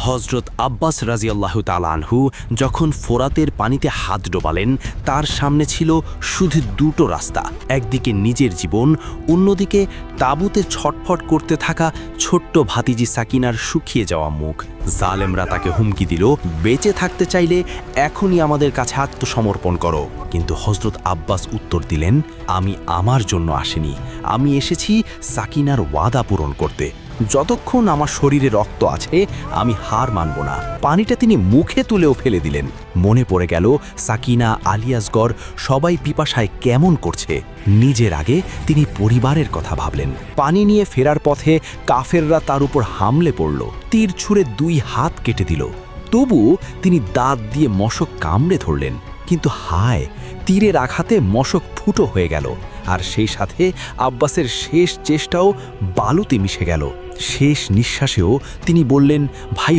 হযরত আব্বাস রাদিয়াল্লাহু তাআলা আনহু যখন ফোরাতের পানিতে হাত ডোবালেন, তার সামনে ছিল শুধু দুটো রাস্তা, একদিকে নিজের জীবন, অন্যদিকে তাঁবুতে ছটফট করতে থাকা ছোট্ট ভাতিজি সাকিনার শুকিয়ে যাওয়া মুখ। জালেমরা তাকে হুমকি দিল, বেঁচে থাকতে চাইলে এখনই আমাদের কাছে আত্মসমর্পণ করো। কিন্তু হযরত আব্বাস উত্তর দিলেন, আমি আমার জন্য আসিনি, আমি এসেছি সাকিনার ওয়াদা পূরণ করতে। যতক্ষণ আমার শরীরে রক্ত আছে আমি হার মানব না। পানিটা তিনি মুখে তুলেও ফেলে দিলেন। মনে পড়ে গেল সাকিনা, আলিয়াসগর সবাই পিপাসায় কেমন করছে। নিজের আগে তিনি পরিবারের কথা ভাবলেন। পানি নিয়ে ফেরার পথে কাফেররা তার উপর হামলে পড়ল, তীর ছুঁড়ে 2 হাত কেটে দিল। তবু তিনি দাঁত দিয়ে মশক কামড়ে ধরলেন, কিন্তু হায়, তীরের আঘাতে মশক ফুটো হয়ে গেল, আর সেই সাথে আব্বাসের শেষ চেষ্টাও বালুতে মিশে গেল। শেষ নিঃশ্বাসেও তিনি বললেন, ভাই